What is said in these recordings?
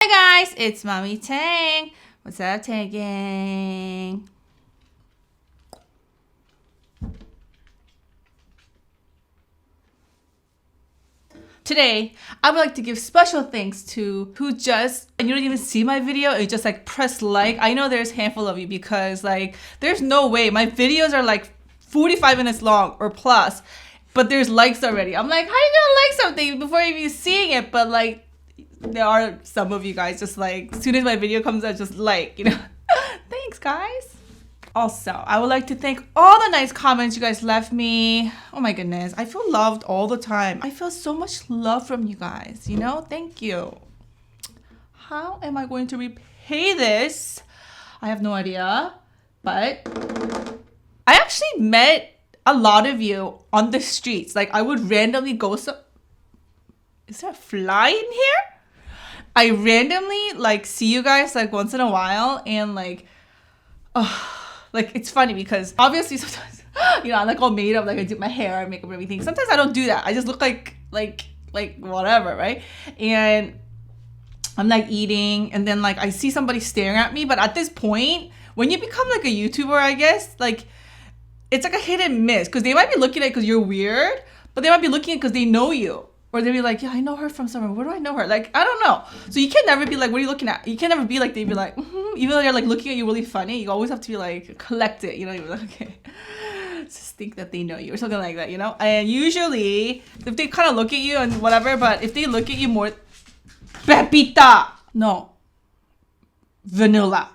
Hi guys, it's Mommy Tang. What's up, Tang Gang? Today, I would like to give special thanks to who just, and you don't even see my video, you just like press like. I know there's a handful of you because like, there's no way. My videos are like 45 minutes long or plus, but there's likes already. I'm like, how are you gonna like something before even seeing it? But like, there are some of you guys just like, as soon as my video comes out, just like, Thanks, guys. Also, I would like to thank all the nice comments you guys left me. Oh my goodness, I feel loved all the time. I feel so much love from you guys, Thank you. How am I going to repay this? I have no idea, but I actually met a lot of you on the streets. Like, I would randomly go Is there a fly in here? I randomly like see you guys like once in a while, and like it's funny because obviously sometimes I'm like all made up, like I do my hair, makeup, everything. Sometimes I don't do that. I just look like whatever, right? And I'm like eating, and then like I see somebody staring at me. But at this point, when you become like a YouTuber, I guess like it's like a hit and miss, because they might be looking at it because you're weird, but they might be looking at it because they know you. Or they'd be like, yeah, I know her from somewhere. Where do I know her? Like, I don't know. So you can never be like, what are you looking at? You can never be like, they'd be like, even though they're like looking at you really funny, you always have to be like, collect it. You're like, okay, just think that they know you or something like that, And usually, if they kind of look at you and whatever, but if they look at you more, Pepita, no, vanilla.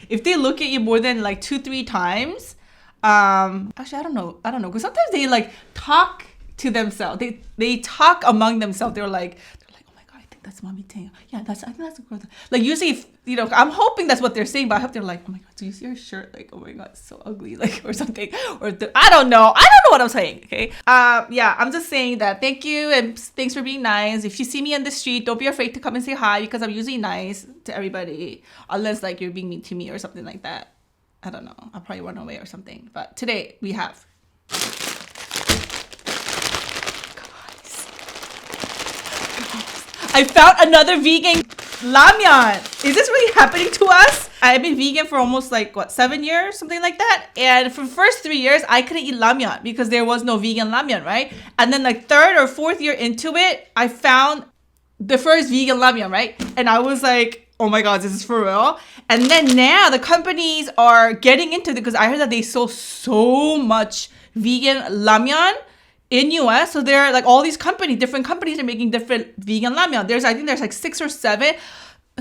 If they look at you more than like 2-3 times, actually I don't know because sometimes they like talk to themselves, they talk among themselves. They're like, oh my god, I think that's Mommy Tang. Yeah, I think that's a girl. Like usually if, I'm hoping that's what they're saying, but I hope they're like, oh my god, do you see her shirt? Like, oh my god, it's so ugly, like, or something. Or I don't know what I'm saying. Okay, yeah, I'm just saying that thank you and thanks for being nice. If you see me on the street, don't be afraid to come and say hi, because I'm usually nice to everybody, unless like you're being mean to me or something like that. I don't know. I'll probably run away or something. But today we have. Guys. I found another vegan ramyeon. Is this really happening to us? I've been vegan for almost like 7 years, something like that. And for the first 3 years, I couldn't eat ramyeon because there was no vegan ramyeon, right? And then like 3rd or 4th year into it, I found the first vegan ramyeon, right? And I was like, oh my god, this is for real. And then now the companies are getting into it, because I heard that they sold so much vegan ramyeon in US. So there are like all these different companies are making different vegan ramyeon. I think there's like 6 or 7.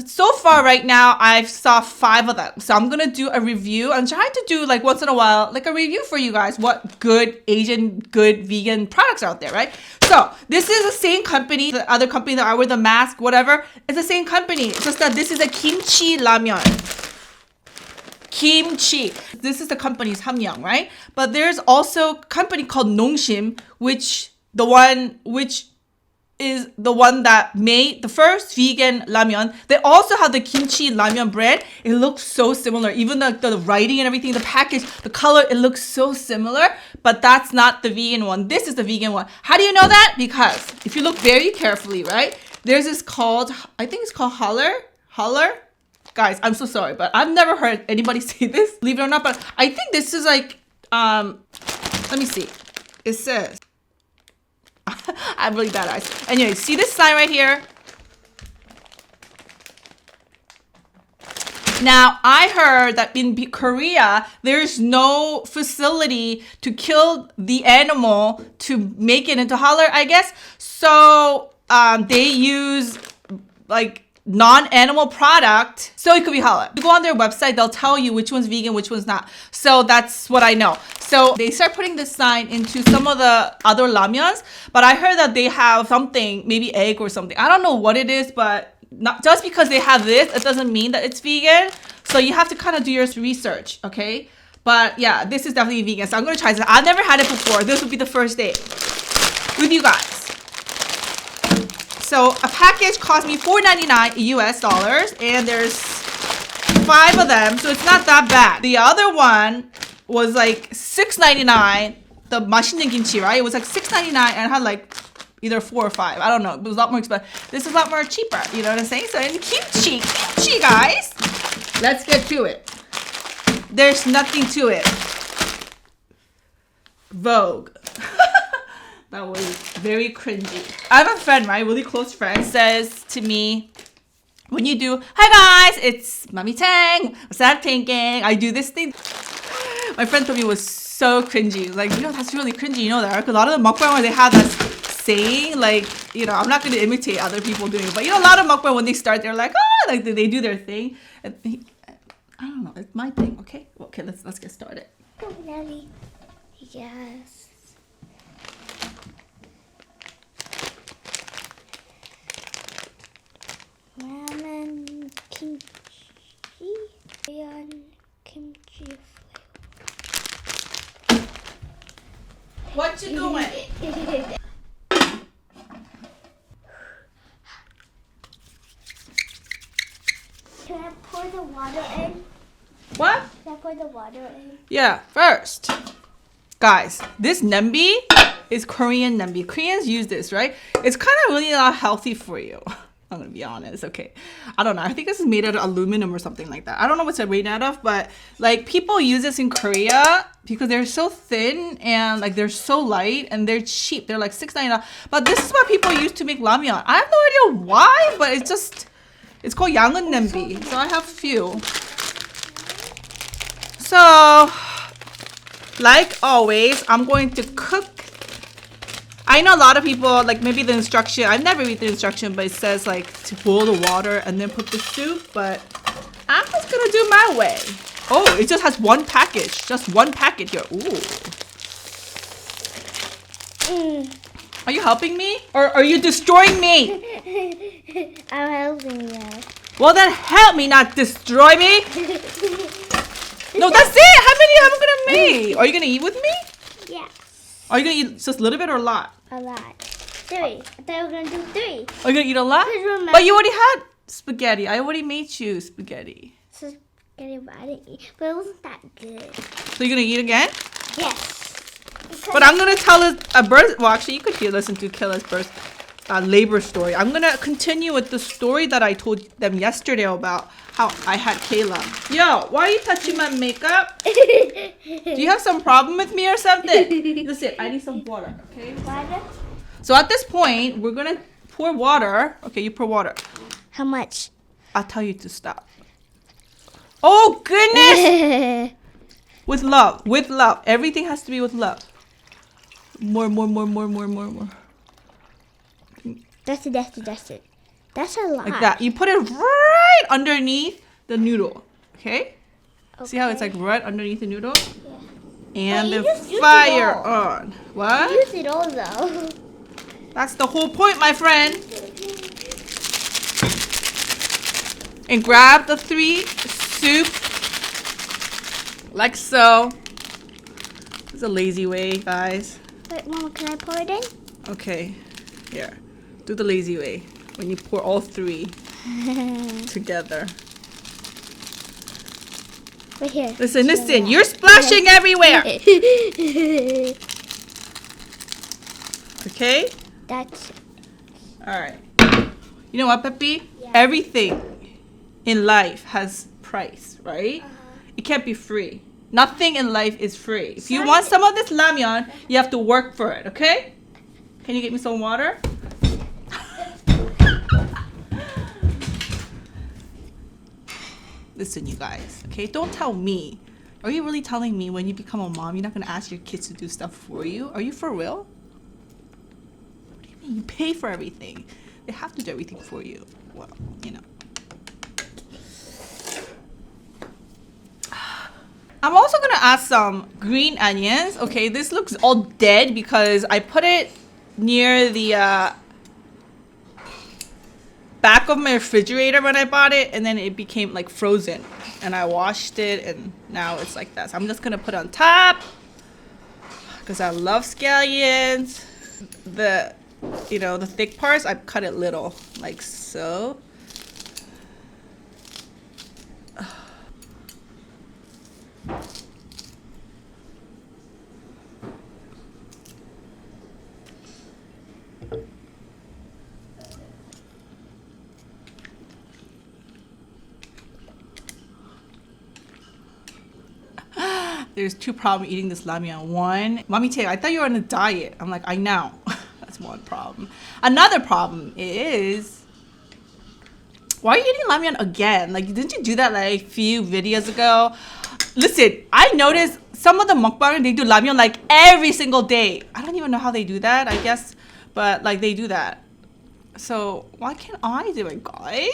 So far right now, I've saw 5 of them. So I'm gonna do a review. I'm trying to do like once in a while, like a review for you guys, what good vegan products are out there, right? So this is the same company, the other company that I wear the mask, whatever. It's the same company. It's just that this is a kimchi ramyeon. Kimchi. This is the company's Hamyang, right? But there's also a company called Nongshim, which is the one that made the first vegan ramyeon. They also have the kimchi ramyeon brand. It looks so similar. Even the writing and everything, the package, the color, it looks so similar. But that's not the vegan one. This is the vegan one. How do you know that? Because if you look very carefully, right? There's this called, I think it's called Holler. Guys, I'm so sorry, but I've never heard anybody say this, believe it or not. But I think this is like, let me see. It says, I have really bad eyes. Anyway, see this sign right here? Now, I heard that in Korea, there's no facility to kill the animal to make it into halal, I guess. So, they use like non-animal product, so it could be halal. You go on their website, they'll tell you which one's vegan, which one's not. So that's what I know. So they start putting this sign into some of the other ramyeons, but I heard that they have something, maybe egg or something. I don't know what it is, but not just because they have this, it doesn't mean that it's vegan. So you have to kind of do your research, okay? But yeah, this is definitely vegan. So I'm gonna try this. I've never had it before. This would be the first day with you guys. So a package cost me $4.99 US dollars, and there's 5 of them, so it's not that bad. The other one was like $6.99, the 맛있는 kimchi, right? It was like $6.99 and it had like either 4 or 5. I don't know. It was a lot more expensive. This is a lot more cheaper. You know what I'm saying? So and kimchi, guys. Let's get to it. There's nothing to it. Vogue. That was very cringy. I have a friend, right? Really close friend, says to me, when you do, hi guys, it's Mommy Tang. What's that thinking? I do this thing. My friend told me it was so cringy. Like, you know, that's really cringy. You know that, right? Because a lot of the mukbangers, they have that saying, like, you know, I'm not going to imitate other people doing it. But, you know, a lot of mukbang, when they start, they're like, oh, like they do their thing. And I don't know. It's my thing, okay? Okay, let's get started. Oh, Daddy. Yes. Ramen, kimchi, and kimchi flavor. What you doing? Can I pour the water in? What? Can I pour the water in? Yeah, first. Guys, this nambi is Korean nambi. Koreans use this, right? It's kind of really not healthy for you. I'm gonna be honest, okay. I don't know. I think this is made out of aluminum or something like that. I don't know what's it made out of, but like people use this in Korea because they're so thin and like they're so light and they're cheap. They're like $6.99. But this is what people use to make ramyeon. I have no idea why, but it's called 양은 냄비. So I have a few. So, like always, I'm going to cook. I know a lot of people, like maybe the instruction, I never read the instruction, but it says like to boil the water and then put the soup, but I'm just gonna do my way. Oh, it just has one package. Just one packet here. Ooh. Are you helping me? Or are you destroying me? I'm helping you. Well then help me, not destroy me. No, that's it. How many am I gonna make? Are you gonna eat with me? Yes. Are you gonna eat just a little bit or a lot? A lot. 3. I thought we were going to do 3. Are you gonna eat a lot? Remember- But you already had spaghetti. I already made you spaghetti. So, spaghetti, but I didn't eat. But it wasn't that good. So you're gonna eat again? Yes. But I'm gonna tell a birth. Well, actually, you could listen to Killa's birth labor story. I'm gonna continue with the story that I told them yesterday about how I had Kayla. Yo, why are you touching my makeup? Do you have some problem with me or something? Listen, I need some water. Okay. Water? So at this point, we're gonna pour water. Okay, you pour water. How much? I'll tell you to stop. Oh goodness! With love, with love. Everything has to be with love. More. That's it. That's a lot. Like that. You put it right underneath the noodle. Okay? See how it's like right underneath the noodle? Yeah. And But you the just used it fire all. on. What? Use it all though. That's the whole point, my friend. And grab the 3 soup. Like so. It's a lazy way, guys. Wait, Mama, can I pour it in? Okay. Here. Do the lazy way. When you pour all 3 together. Right here. Listen. You're splashing everywhere. Okay? That's Alright. You know what, Peppy? Yeah. Everything in life has price, right? It can't be free. Nothing in life is free. If you want some of this ramyeon, you have to work for it, okay? Can you get me some water? Listen, you guys, okay? Don't tell me. Are you really telling me when you become a mom, you're not gonna ask your kids to do stuff for you? Are you for real? What do you mean? You pay for everything. They have to do everything for you. Well, you know. I'm also gonna add some green onions. Okay, this looks all dead because I put it near the back of my refrigerator when I bought it, and then it became like frozen, and I washed it and now it's like that. So I'm just gonna put it on top because I love scallions. The thick parts, I cut it little like so. there's two problems eating this ramyeon. One, Mommy Tae, I thought you were on a diet. I'm like, I know. That's one problem. Another problem is, why are you eating ramyeon again? Like, didn't you do that like a few videos ago? Listen, I noticed some of the mukbangers, they do ramyeon like every single day. I don't even know how they do that, I guess. But like they do that. So why can't I do it, guys?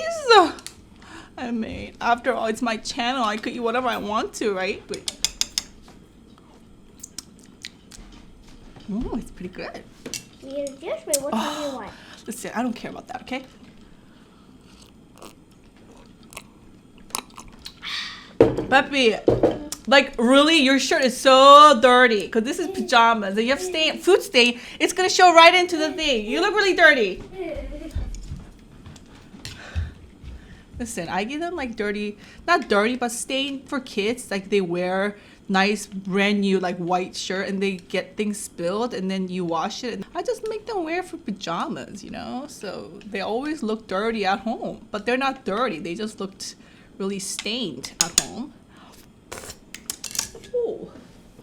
I mean, after all, it's my channel. I could eat whatever I want to, right? Wait. Oh, it's pretty good. You just wait. What one do you want? Listen, I don't care about that, okay? Peppy, like really, your shirt is so dirty because this is pajamas and you have stain, food stain. It's gonna show right into the thing. You look really dirty. Listen, I give them like dirty, not dirty, but stained for kids. Like they wear nice brand new like white shirt and they get things spilled and then you wash it. And I just make them wear for pajamas, you know? So they always look dirty at home, but they're not dirty. They just looked really stained at home. Ooh.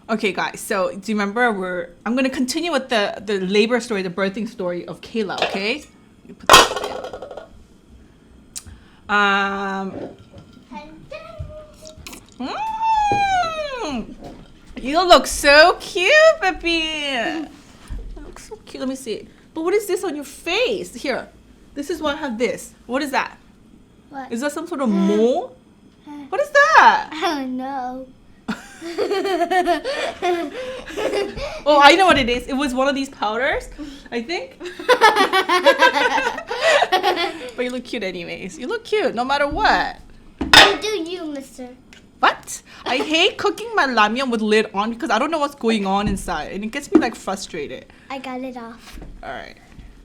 Okay guys, so do you remember I'm gonna continue with the labor story, the birthing story of Kayla, okay? You put this in. You look so cute, baby. You look so cute. Let me see. But what is this on your face? Here. This is why I have this. What is that? What? Is that some sort of mole? What is that? I don't know. Oh, I know what it is. It was one of these powders, I think. But you look cute anyways. You look cute no matter what. You do you, mister. What? I hate cooking my ramyeon with lid on because I don't know what's going on inside and it gets me like frustrated. I got it off. Alright.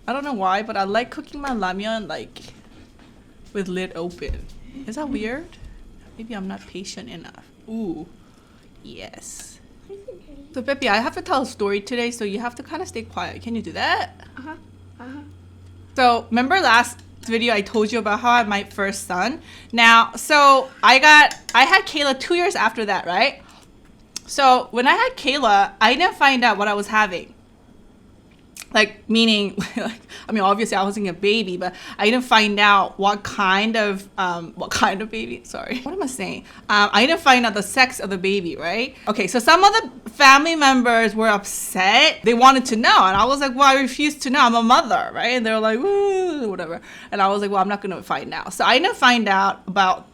I don't know why, but I like cooking my ramyeon like with lid open. Is that weird? Maybe I'm not patient enough. Ooh. Yes. So Pepe, I have to tell a story today, so you have to kind of stay quiet. Can you do that? So remember last video I told you about how I had my first son? Now, so I had Kayla 2 years after that, right? So when I had Kayla, I didn't find out what I was having. Like, meaning, like, I mean, obviously I wasn't a baby, but I didn't find out what kind of baby, sorry. What am I saying? I didn't find out the sex of the baby, right? Okay, so some of the family members were upset. They wanted to know, and I was like, well, I refuse to know. I'm a mother, right? And they were like, ooh, whatever. And I was like, well, I'm not gonna find out. So I didn't find out about,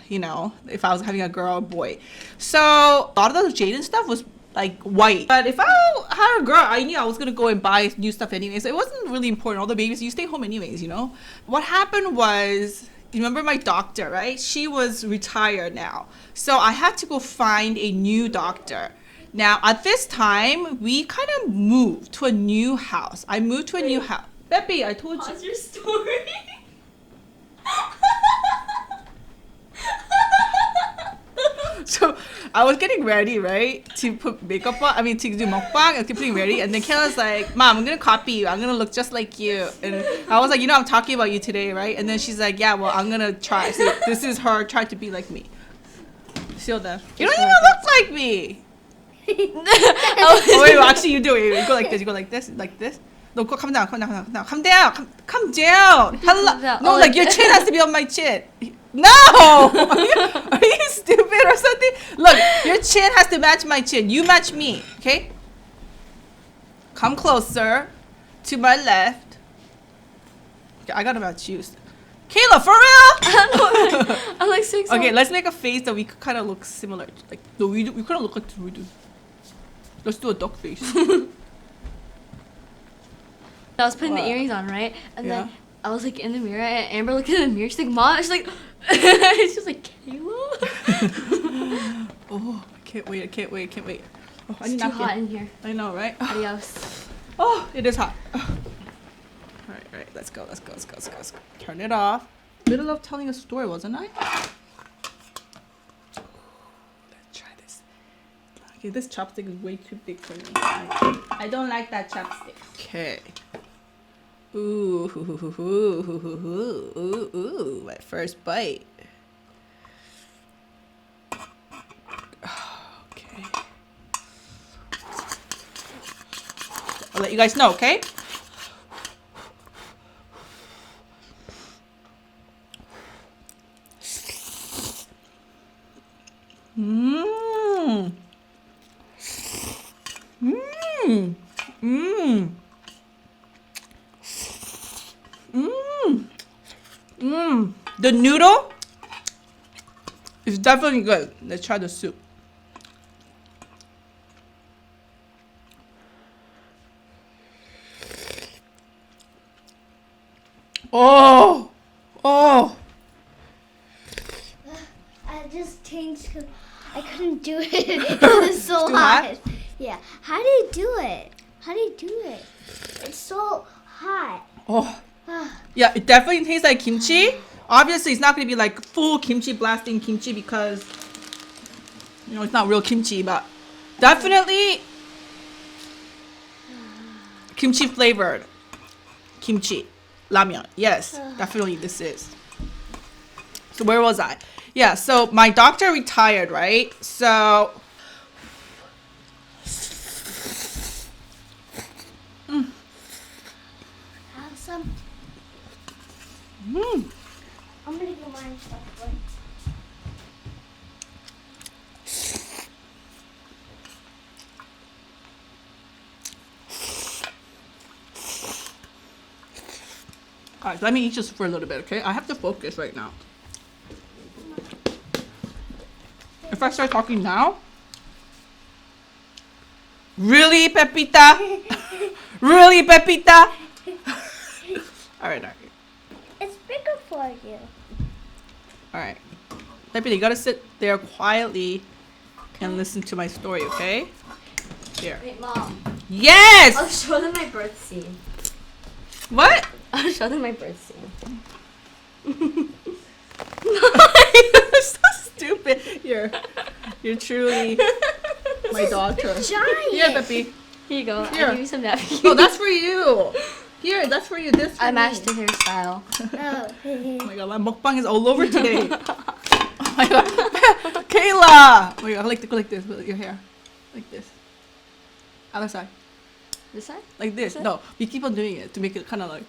you know, if I was having a girl or boy. So a lot of the Jaden stuff was like white, but if I had a girl, I knew I was gonna go and buy new stuff anyway, so it wasn't really important. All the babies, you stay home anyways, you know. What happened was, you remember my doctor, right? She was retired now, so I had to go find a new doctor. Now at this time, we kind of moved to a new house. I moved to a new house. Pepe, I told you. How's your story? So I was getting ready, right, to put makeup on. I mean, to do mukbang. I was getting ready, and then Kayla's like, "Mom, I'm gonna copy you. I'm gonna look just like you." And I was like, "You know, I'm talking about you today, right?" And then she's like, "Yeah, well, I'm gonna try." So this is her trying to be like me. See that? You don't even look like me. Oh wait, well, actually, you do. You go like this. You go like this, like this. No, go, come down, come down, come down, come down, come down. Hello. No, like your chin has to be on my chin. No! Are you stupid or something? Look, your chin has to match my chin. You match me, okay? Come closer to my left. Okay, I gotta match you. Kayla, for real? I'm like 6. Okay, let's make a face that we could kind of look similar. Like, no, we kind of look like we do. Let's do a duck face. I was putting the earrings on, right? And then I was like in the mirror, and Amber looked in the mirror. She's like, "Mom," she's like, she's like, "Kayla." Oh, I can't wait! I can't wait! I can't wait! Oh, I It's too hot in here. I know, right? Adios. Oh, it is hot. Oh. All right, let's go. Let's go. Turn it off. Middle of telling a story, wasn't I? Let's try this. Okay, this chopstick is way too big for me. I don't like that chopstick. Okay. Ooh, ooh, my first bite. Okay. I'll let you guys know, okay? Mmm. Mmm. Mmm. Mmm. Mmm. The noodle is definitely good. Let's try the soup. Oh. Oh. I just changed. I couldn't do it. It was so Too hot. hot? Yeah. How do you do it? How do you do it? It's so hot. Oh. Yeah, it definitely tastes like kimchi. Obviously, it's not going to be like full kimchi blasting kimchi because, you know, it's not real kimchi, but definitely kimchi flavored kimchi ramyeon. Yes, definitely this is. So where was I? Yeah, so my doctor retired, right? So Have some. mm, I'm gonna get mine stuff. guys, let me eat this for a little bit, okay? I have to focus right now. If I start talking now, really, Pepita? Really, Pepita? All right. It's bigger for you. All right. Pepita, you gotta sit there quietly and listen to my story, okay? Here. Wait, Mom. Yes! I'll show them my birth scene. What? I'll show them my birth scene. You're so stupid. You're truly my daughter. Giant. Here, Peppy. Here you go. Here. I'll give you some napkins. Oh, that's for you. Here, that's for you. This for I me. matched the hairstyle. Oh. Oh my god, my mukbang is all over today. Oh my god. Kayla! Oh my god, I like to go like this with your hair. Like this. Other side. This side? Like this. This? No, we keep on doing it to make it kind of like.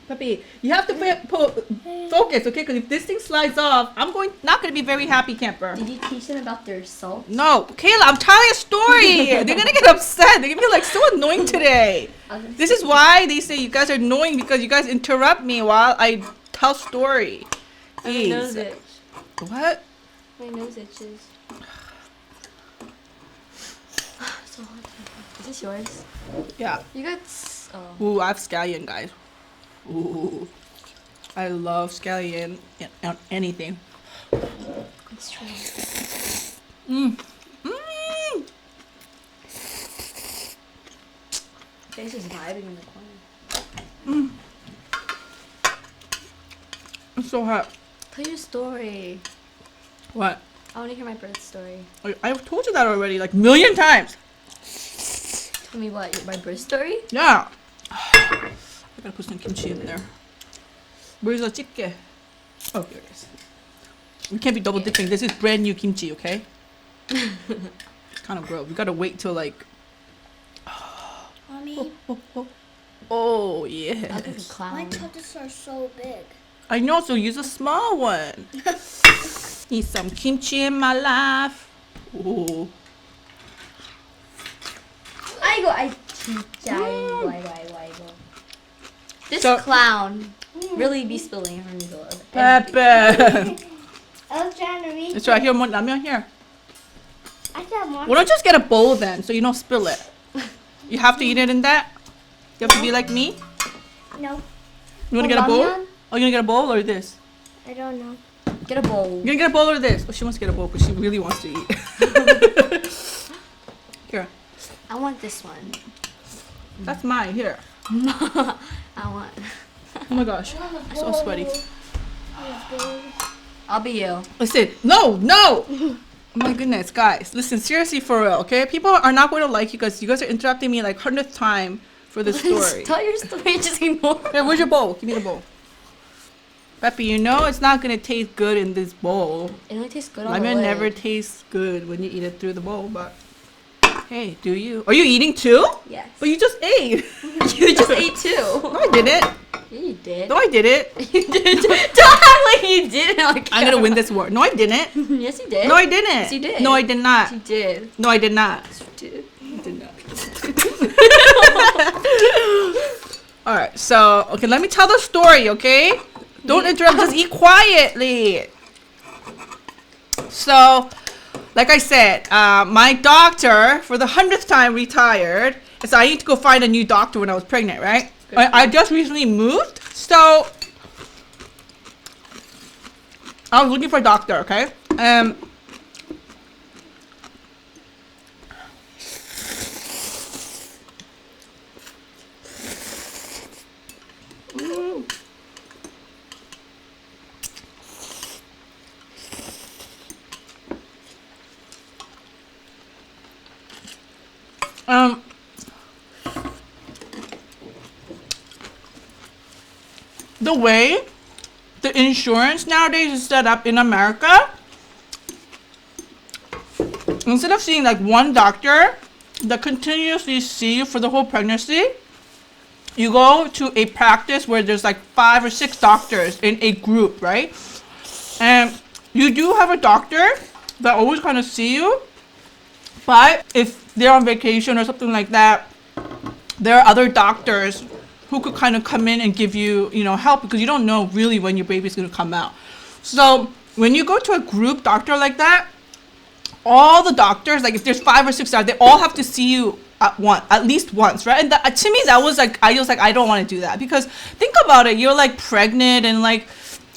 Peppy, you have to focus, okay? Because if this thing slides off, I'm not going to be very happy, camper. Did you teach them about their salt? No, Kayla, I'm telling a story. They're gonna get upset. They're gonna be like so annoying today. This is why they say you guys are annoying because you guys interrupt me while I tell story. My nose Jeez. itch. What? My nose itches. So hot. Is this yours? Yeah. You got. Oh. Ooh, I have scallion, guys. Ooh, I love scallion on anything. It's true. Mmm. Mmm. Face is vibing in the corner. Mmm. It's so hot. Tell your story. What? I want to hear my birth story. I've told you that already, like a million times. Tell me what? My birth story? Yeah. I gotta put some kimchi in there. Where's the jjigae? Oh, here it is. We can't be double dipping. This is brand new kimchi, okay? It's kind of gross. We gotta wait till like. Mommy, Oh Look at the yes. clown. my cutters are so big. I know. So use a small one. Need some kimchi in my life. Ooh. I go. This So- clown really be spilling her noodle. Pepe. I was trying to read. It's right here. More ramyeon here. I got more. Why don't you just get a bowl then, so you don't spill it? You have to eat it in that. You have to be like me. No, You wanna get a bowl? Ramyeon? Oh, you gonna get a bowl or this? I don't know. Get a bowl. You gonna get a bowl or this? Oh, she wants to get a bowl because she really wants to eat. Here, I want this one. that's mine. Here. I want. Oh my gosh, I'm so sweaty. I'll be you. Listen, no. Oh my goodness, guys. Listen, seriously, for real, okay? People are not going to like you because you guys are interrupting me like 100th time for the story. Tell your story. Just ignore. Here, where's your bowl? Give me the bowl. Peppy, you know it's not going to taste good in this bowl. It only tastes good on the Ramen lid. never tastes good when you eat it through the bowl, but Hey, do you? Are you eating too? Yes. But you just ate. You just ate too. No, I didn't. Yeah, you did. No, I didn't. You did. Don't act like you didn't. Like, I'm gonna win this war. No, I didn't. Yes, you did. No, I didn't. Yes, you did. No, I did not. Yes, you did. No, I did not. Yes, you did. I did not. All right. So, okay, let me tell the story. Okay. Don't interrupt. Just eat quietly. So, like I said, my doctor for the 100th time retired. So I need to go find a new doctor when I was pregnant, right? I just recently moved, so I was looking for a doctor, okay? The way the insurance nowadays is set up in America, instead of seeing like one doctor that continuously see you for the whole pregnancy, you go to a practice where there's like 5 or 6 doctors in a group, right? And you do have a doctor that always kind of see you, but if they're on vacation or something like that, there are other doctors who could kind of come in and give you, you know, help, because you don't know really when your baby's going to come out. So when you go to a group doctor like that, all the doctors, like if there's 5 or 6 doctors, they all have to see you at least once, right? And to me, that was like, I was like, I don't want to do that, because think about it, you're like pregnant and like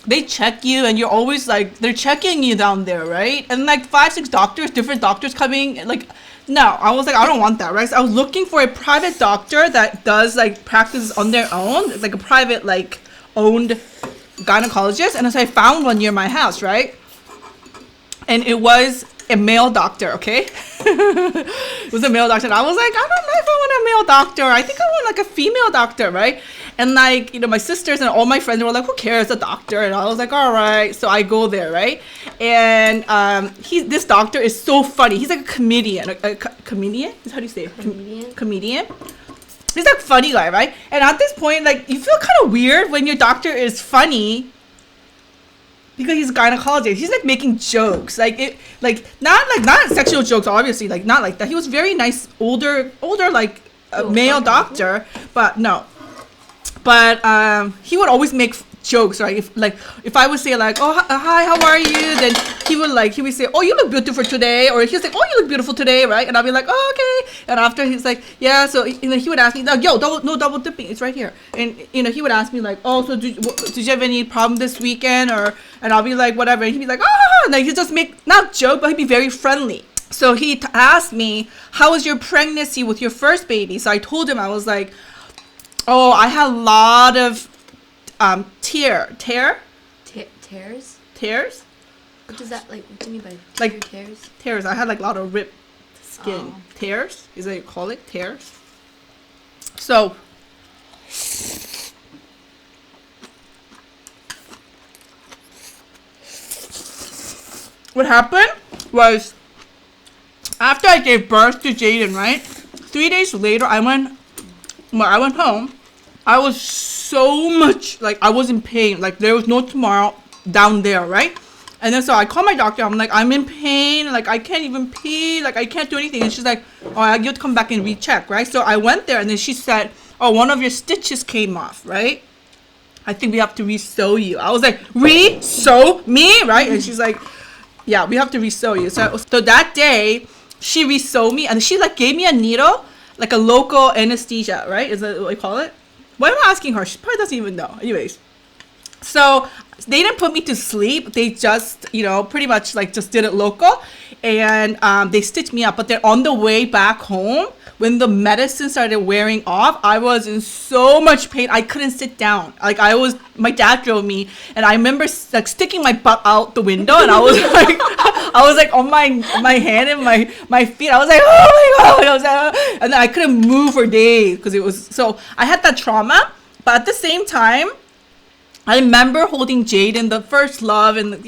they check you and you're always like, they're checking you down there, right? And like 5, 6 doctors, different doctors coming, like, no, I was like, I don't want that, right? So I was looking for a private doctor that does like practice on their own. It's like a private, like owned gynecologist. And so I found one near my house, right? And it was a male doctor, okay? It was a male doctor. And I was like, I don't know if I want a male doctor. I think I want like a female doctor, right? And like, you know, my sisters and all my friends were like, who cares, a doctor? And I was like, all right. So I go there, right? And this doctor is so funny. He's like a comedian. A comedian? How do you say it? Comedian? He's like a funny guy, right? And at this point, like, you feel kind of weird when your doctor is funny, because he's a gynecologist. He's like making jokes, not sexual jokes, obviously, like not like that. He was very nice, older like male doctor, but no. But he would always make jokes, right? If I would say like, oh hi, how are you? Then he would say, oh, you look beautiful today, or he was like, oh, you look beautiful today, right? And I'll be like, oh, okay. And after he's like, yeah. So he would ask me, yo, no double dipping, it's right here. And he would ask me like, oh, so did you have any problem this weekend? And I'll be like, whatever. And he'd be like, ah, and like he just make not joke, but he'd be very friendly. So he asked me, how was your pregnancy with your first baby? So I told him, I was like, oh, I had a lot of tears. What does that, like, what do you mean by like tears? Tears. I had like a lot of ripped skin. Oh. Tears is that what you call it? Tears. So what happened was, after I gave birth to Jaden, right? 3 days later, I went home. I was so much, like, I was in pain. Like, there was no tomorrow down there, right? And then so I called my doctor. I'm like, I'm in pain. Like, I can't even pee. Like, I can't do anything. And she's like, oh, you have to come back and recheck, right? So I went there, and then she said, oh, one of your stitches came off, right? I think we have to re-sew you. I was like, re-sew me, right? And she's like, yeah, we have to re-sew you. So that day, she re-sewed me, and she like gave me a needle, like a local anesthesia, right? Is that what you call it? Why am I asking her? She probably doesn't even know. Anyways, so they didn't put me to sleep. They just, pretty much like just did it local, and they stitched me up. But then on the way back home, when the medicine started wearing off, I was in so much pain. I couldn't sit down. Like, my dad drove me, and I remember like sticking my butt out the window, and I was like on my hand and my feet. I was like, oh my God. And then I couldn't move for days because it was, so I had that trauma. But at the same time, I remember holding Jaden, the first love, and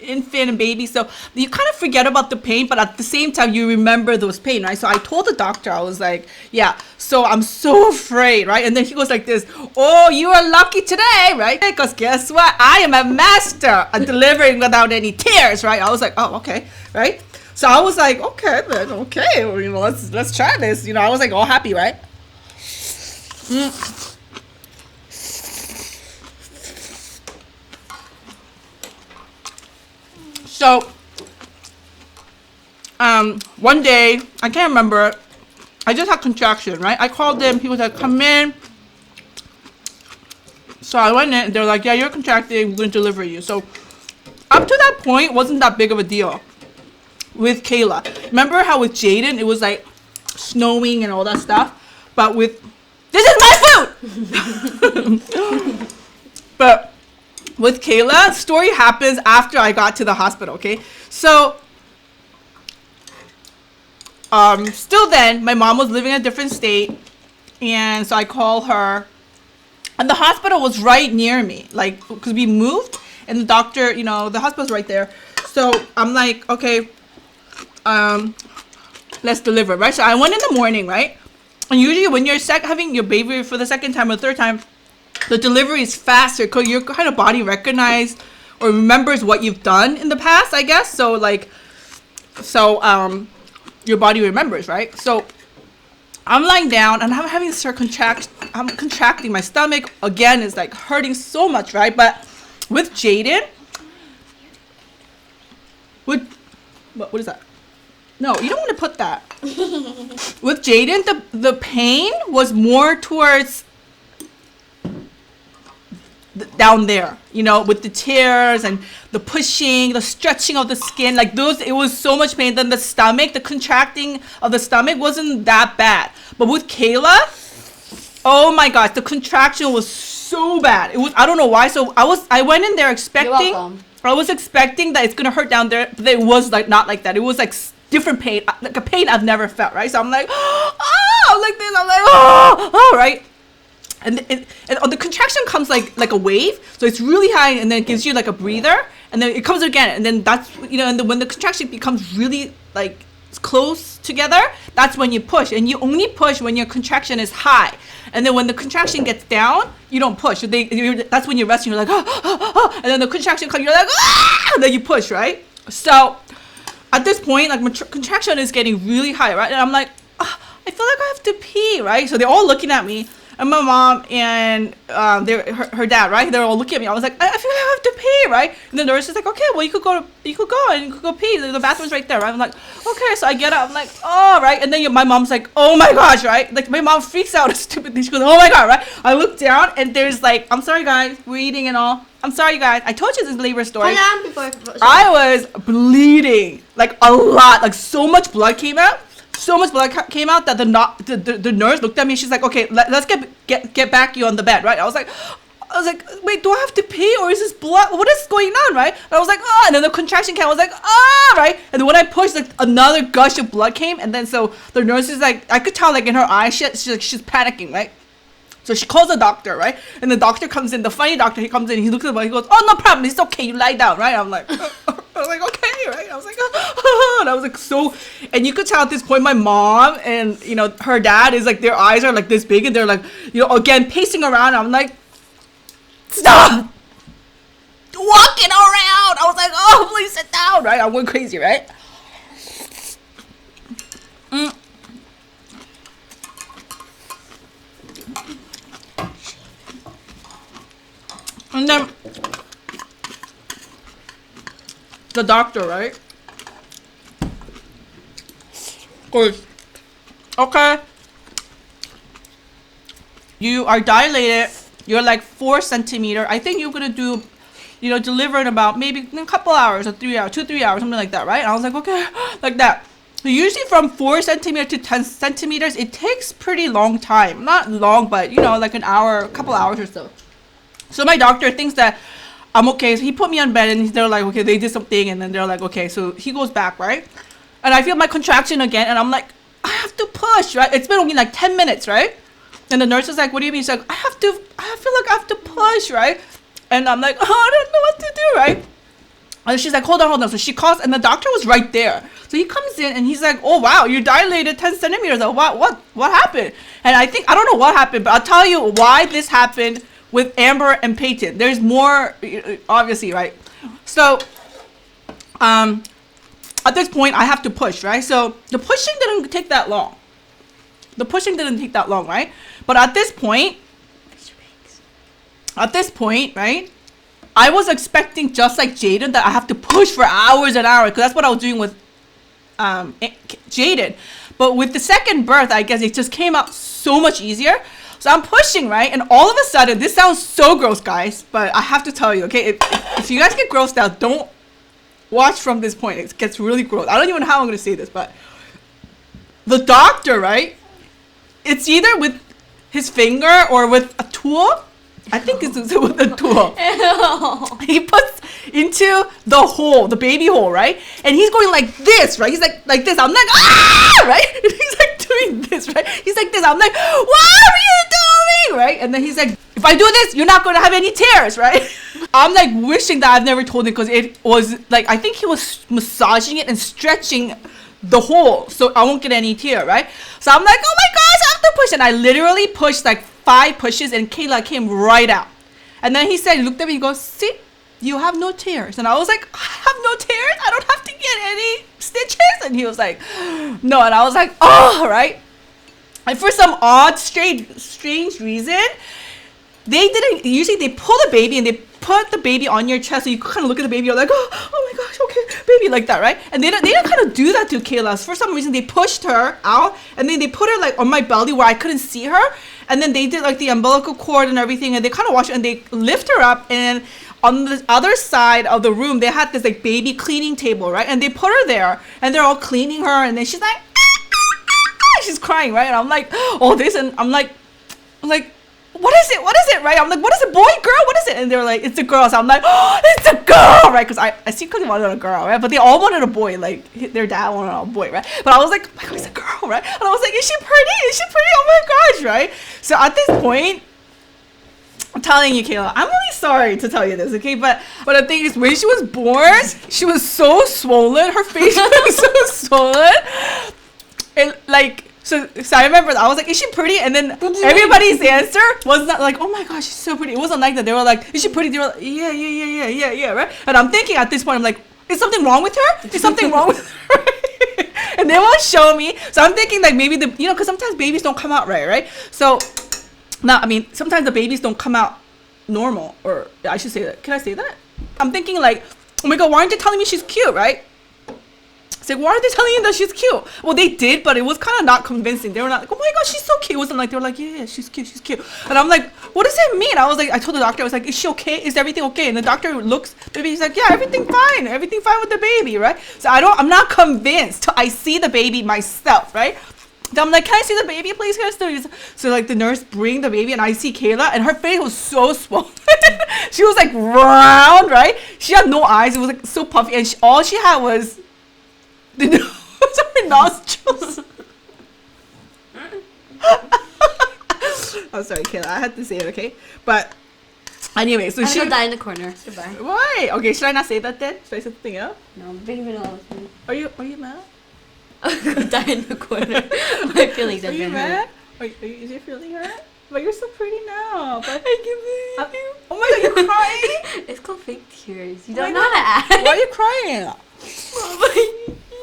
infant and baby, so you kind of forget about the pain, but at the same time you remember those pain, right? So I told the doctor, I was like, yeah, so I'm so afraid, right? And then he goes like this, oh, you are lucky today, right? Because guess what, I am a master at delivering without any tears, right? I was like, oh, okay, right? So I was like, okay, then, okay, well, you know, let's try this, you know. I was like all happy, right? So, one day, I can't remember, I just had contraction, right? I called them, people said, come in. So I went in, they're like, yeah, you're contracting, we're going to deliver you. So, up to that point, wasn't that big of a deal with Kayla. Remember how with Jaden, it was like snowing and all that stuff? But with, this is my food! But with Kayla, story happens after I got to the hospital, okay? So, still then, my mom was living in a different state, and so I call her, and the hospital was right near me, like, because we moved, and the doctor, you know, the hospital's right there. So, I'm like, okay, let's deliver, right? So, I went in the morning, right? And usually when you're having your baby for the second time or third time, the delivery is faster because your kind of body recognizes or remembers what you've done in the past, I guess. So like, your body remembers, right? So I'm lying down and I'm having I'm contracting. My stomach again is like hurting so much, right? But with Jaden, what is that? No, you don't want to put that. With Jaden, the pain was more towards down there, you know, with the tears and the pushing, the stretching of the skin, like those, it was so much pain. Then the stomach, the contracting of the stomach wasn't that bad. But with Kayla, oh my gosh, the contraction was so bad. It was, I don't know why. So I went in there expecting, I was expecting that it's gonna hurt down there, but it was like not like that. It was like different pain, like a pain I've never felt, right? So I'm like, oh, like this, I'm like, oh, right? And the contraction comes like a wave, so it's really high, and then it gives you like a breather, and then it comes again, and then that's, you know, and when the contraction becomes really like close together, that's when you push, and you only push when your contraction is high, and then when the contraction gets down, you don't push. So that's when you're resting, you're like, and then the contraction comes, you're like, and then you push, right? So at this point, like my contraction is getting really high, right? And I'm like, I feel like I have to pee, right? So they're all looking at me. And my mom and her dad, right? They're all looking at me. I was like, I feel like I have to pee, right? And the nurse is like, okay, well you could go and you could go pee. The bathroom's right there, right? I'm like, okay. So I get up. I'm like, oh, right. And then my mom's like, oh my gosh, right? Like my mom freaks out. Stupid thing. She goes, oh my god, right? I look down and there's like, I'm sorry guys, we're eating and all. I'm sorry you guys. I told you this labor story. I was bleeding like a lot, like so much blood came out. So much blood came out that the nurse looked at me. She's like, okay, let's get back you on the bed, right? I was like, wait, do I have to pee or is this blood? What is going on, right? And I was like, and then the contraction came. I was like, right? And then when I pushed, like another gush of blood came, and then so the nurse is like, I could tell like in her eyes, she's panicking, right? So she calls the doctor, right? And the doctor comes in, the funny doctor, he comes in, he looks at the body, he goes, oh, no problem, it's okay, you lie down, right? I'm like, I was like, okay, right? I was like, and I was like, so, and you could tell at this point, my mom and, you know, her dad is like, their eyes are like this big, and they're like, you know, again, pacing around. I'm like, stop walking around. I was like, oh, please sit down, right? I went crazy, right? And then the doctor, right, goes, okay, you are dilated, you're like 4 centimeters. I think you're gonna do, you know, deliver in about maybe a couple hours or 3 hours, 2-3 hours, something like that, right? And I was like, okay, like that. So usually from 4 centimeters to 10 centimeters, it takes pretty long time. Not long, but you know, like an hour, a couple hours or so. So my doctor thinks that I'm okay. So he put me on bed and they're like, okay, they did something. And then they're like, okay, so he goes back, right? And I feel my contraction again. And I'm like, I have to push, right? It's been only like 10 minutes, right? And the nurse is like, what do you mean? She's like, I feel like I have to push, right? And I'm like, oh, I don't know what to do, right? And she's like, hold on. So she calls, and the doctor was right there. So he comes in, and he's like, oh, wow, you're dilated 10 centimeters. Like, what happened? And I don't know what happened, but I'll tell you why this happened with Amber and Peyton. There's more, obviously, right? So, at this point, I have to push, right? So the pushing didn't take that long. Right? But at this point, right? I was expecting, just like Jaden, that I have to push for hours and hours, because that's what I was doing with Jaden. But with the second birth, I guess it just came out so much easier. So I'm pushing, right? And all of a sudden, this sounds so gross, guys, but I have to tell you, okay? If you guys get grossed out, don't watch from this point. It gets really gross. I don't even know how I'm going to say this, but the doctor, right? It's either with his finger or with a tool. I think it's with a tool. He puts into the hole, the baby hole, right? And he's going like this, right? He's like this. I'm like, ah, right? And he's like doing this, right? He's like this. I'm like, what are you doing, right? And then he's like, if I do this, you're not going to have any tears, right? I'm like wishing that I've never told him, because it was like, I think he was massaging it and stretching the hole so I won't get any tear, right? So I'm like, oh my gosh, I have to push. And I literally pushed like 5 pushes, and Kayla came right out. And then he said, he looked at me, he goes, see, you have no tears. And I was like, I have no tears? I don't have to get any stitches? And he was like, no. And I was like, oh, right? And for some odd, strange reason, they didn't, usually they pull the baby and they put the baby on your chest, so you kind of look at the baby, you're like, oh my gosh, okay, baby, like that, right? And they didn't kind of do that to Kayla. For some reason, they pushed her out, and then they put her like on my belly where I couldn't see her, and then they did like the umbilical cord and everything, and they kind of washed her, and they lift her up, and on the other side of the room, they had this like baby cleaning table, right? And they put her there, and they're all cleaning her, and then she's like, she's crying, right? And I'm like, oh, this, and I'm like, what is it, right? I'm like, what is it, boy, girl, what is it? And they're like, it's a girl. So I'm like, oh, it's a girl, right? Because I secretly wanted a girl, right? But they all wanted a boy, like their dad wanted a boy, right? But I was like, oh my God, it's a girl, right? And I was like, is she pretty, oh my gosh, right? So at this point, I'm telling you, Kayla, I'm really sorry to tell you this, okay? But the thing is, when she was born, she was so swollen, her face was so swollen, and like, So I remember I was like, is she pretty? And then everybody's answer was not like, oh my gosh, she's so pretty. It wasn't like that. They were like, is she pretty? They were like, yeah, right? And I'm thinking at this point, I'm like, is something wrong with her? Is something wrong with her? And they won't show me. So I'm thinking like maybe because sometimes babies don't come out right? So now, I mean, sometimes the babies don't come out normal, or I should say that. Can I say that? I'm thinking like, oh my God, why aren't they telling me she's cute, right? It's like, why are they telling you that she's cute? Well, they did, but it was kind of not convincing. They were not like, oh my God, she's so cute. It wasn't like, they were like, yeah, she's cute. And I'm like, what does that mean? I told the doctor, I was like, is she okay? Is everything okay? And the doctor looks, he's like, yeah, everything fine with the baby, right? So I'm not convinced till I see the baby myself, right? So I'm like, can I see the baby, please? So like the nurse bring the baby, and I see Kayla, and her face was so swollen. She was like round, right? She had no eyes. It was like so puffy, and all she had was the nose, her nostrils. I'm sorry, Kayla. I had to say it, okay? But anyway, so she die in the corner. Goodbye. Why? Okay, should I not say that then? Should I say something else? No, big middle. Are you mad? Die in the corner. My feelings have been hurt. Is your feeling hurt? But you're so pretty now. But I can believe you. Oh my God, you're crying? It's called fake tears. You don't know how to act. Why are you crying? Mama,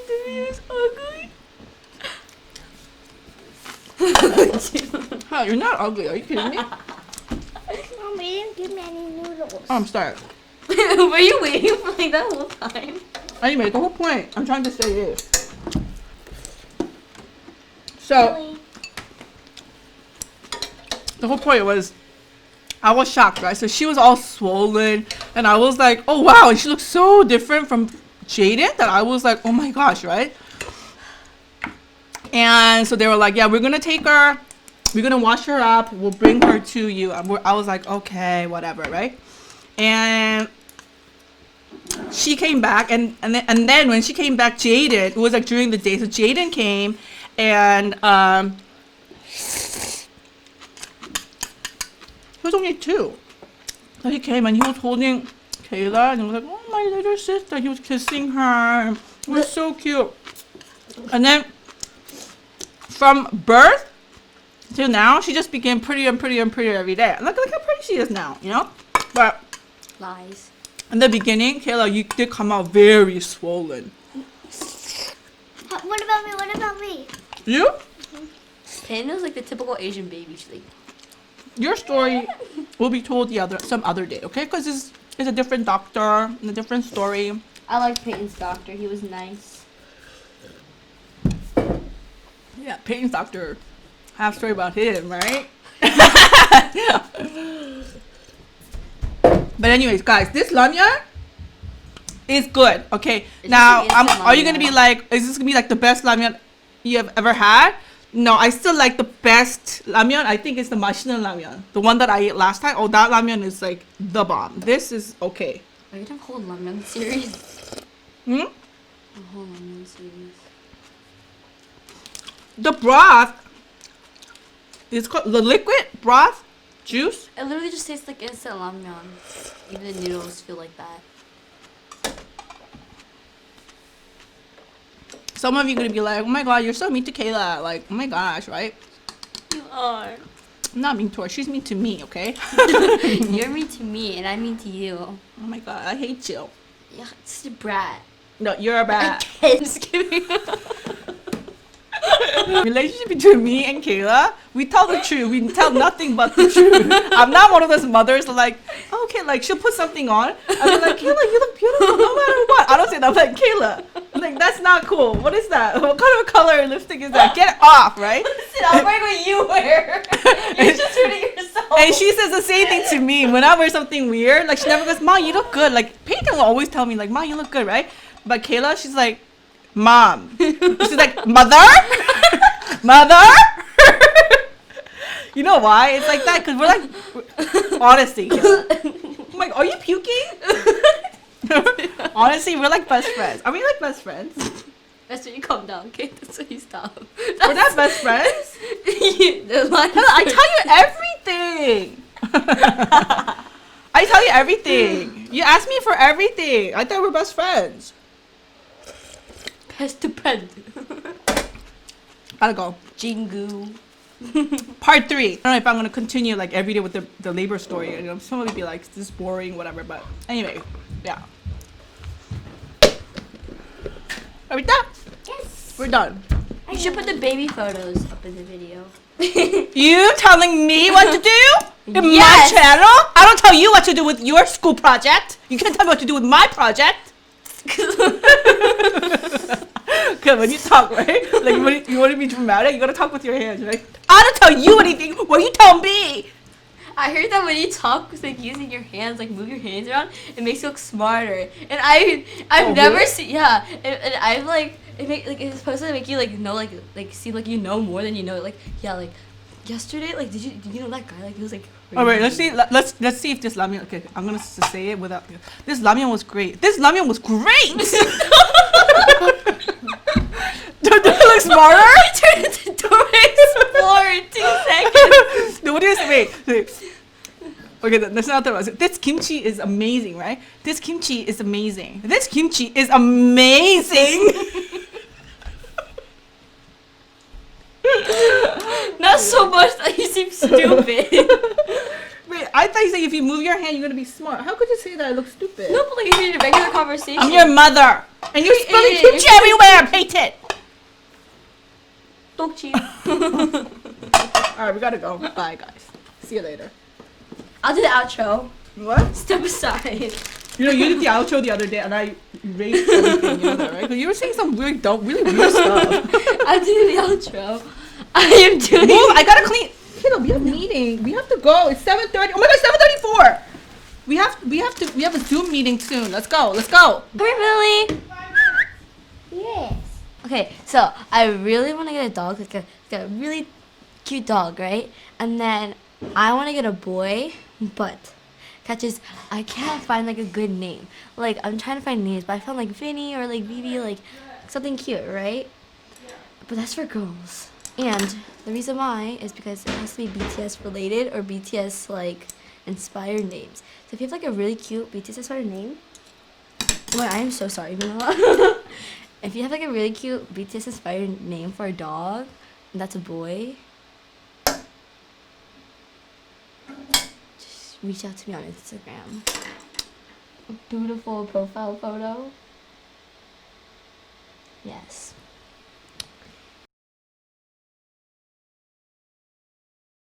the video is ugly. Huh, you're not ugly. Are you kidding me? Mom, you didn't give me any noodles. Oh, I'm sorry. Were you waiting for like that whole time? Anyway, the whole point I'm trying to say is, so the whole point was, I was shocked, right? So she was all swollen, and I was like, oh wow, and she looked so different from Jaden that I was like, oh my gosh, right? And so they were like, yeah, we're gonna take her, we're gonna wash her up, we'll bring her to you. I was like, okay, whatever, right? And she came back, and then when she came back, Jaden, it was like during the day, so Jaden came, and he was only 2. So he came and he was holding Kayla, and he was like, oh my little sister. He was kissing her. It was so cute. And then from birth till now, she just became prettier and prettier and prettier every day. Look how pretty she is now, you know? But Lies. in the beginning, Kayla, you did come out very swollen. What about me? What about me? You? Panda's like the typical Asian baby. She's like, Your story will be told some other day, okay? Because it's a different doctor and a different story. I like Peyton's doctor. He was nice. Yeah, Peyton's doctor. Have a story about him, right? But anyways, guys, this ramyeon is good. Okay, It's now just an instant are you gonna be ramyeon. like, is this gonna be like the best ramyeon you have ever had? No, I still like the best ramyeon. I think it's the Mashina ramyeon, the one that I ate last time. Oh, that ramyeon is like the bomb. This is okay. Are you gonna have a whole ramen series? Hmm? A whole ramen series. The broth is called the liquid broth juice. It literally just tastes like instant ramyeon. Even the noodles feel like that. Some of you are gonna be like, oh my god, you're so mean to Kayla. Like, oh my gosh, right? You are. I'm not mean to her. She's mean to me, okay? You're mean to me, and I'm mean to you. Oh my god, I hate you. Yeah, it's a brat. No, you're a bad. Just kidding. Relationship between me and Kayla, we tell the truth. We tell nothing but the truth. I'm not one of those mothers that like, oh, okay, like she'll put something on. I'll be like, Kayla, you look beautiful no matter what. I don't say that. I'm like, Kayla, I'm like, that's not cool. What is that? What kind of color lipstick is that? Get it off, right? Listen, I'll wear what you wear. You're just hurting yourself. And she says the same thing to me when I wear something weird. Like she never goes, Ma, you look good. Like Peyton will always tell me like, Ma, you look good, right? But Kayla, she's like, Mom. She's like, Mother? Mother? You know why? It's like that because we're like, honestly, Kayla. I'm like, are you puking? Honestly, we're like best friends. Are we like best friends? That's when you calm down, okay? That's when you stop. We're not best friends? The line Kayla, I tell you everything. I tell you everything. You ask me for everything. I thought we're best friends. Best friend. Gotta go. Jingu. Part 3. I don't know if I'm gonna continue like every day with the labor story. You know, some would be like, this is boring, whatever. But anyway, yeah. Are we done? Yes. We're done. You should put the baby photos up in the video. You telling me what to do? In Yes. my channel? I don't tell you what to do with your school project. You can't tell me what to do with my project. Cause when you talk, right? Like when you want to be dramatic, you gotta talk with your hands, right? I don't tell you anything. What you tell me? I heard that when you talk, it's like using your hands, like move your hands around, it makes you look smarter. And I've Oh, never really? seen, yeah. And I've like it's supposed to make you like know like seem like you know more than you know. Like yeah, like yesterday, like did you know that guy? Like he was like. All right, let's see. Let's see if this ramyeon. Okay, I'm gonna say it without. This ramyeon was great. This ramyeon was great. Don't it look smarter? Turn into Dora Explorer in 2 seconds. No, what do you say? Wait. Okay, that's not the right. This kimchi is amazing, right? This kimchi is amazing. This kimchi is amazing. Not so much that you seem stupid. Wait, I thought you said if you move your hand, you're gonna be smart. How could you say that? I look stupid. No, but like if you're in a regular conversation. I'm your mother, and you're Wait, spilling wait, kimchi wait. everywhere. Peyton. Don't cheat. All right, we gotta go. Bye, guys. See you later. I'll do the outro. What? Step aside. You know, you did the outro the other day, and I erased everything. You know that, right? Because you were saying some weird, really weird stuff. I'll do the outro. I am doing. Move! I gotta clean. Kiddo, we have a meeting. We have to go. It's 7:30. Oh my God, 7:34. We have a Zoom meeting soon. Let's go. Let's go. Come here, Millie. Yes. Okay, so I really want to get a dog, like a really cute dog, right? And then I want to get a boy, but catches I can't find like a good name. Like I'm trying to find names, but I found like Vinny or like Vivi, like something cute, right? But that's for girls. And the reason why is because it has to be BTS related or BTS like inspired names. So if you have like a really cute BTS inspired name, Well, I am so sorry, Manila. If you have like a really cute BTS inspired name for a dog, and that's a boy, just reach out to me on Instagram. A beautiful profile photo. Yes.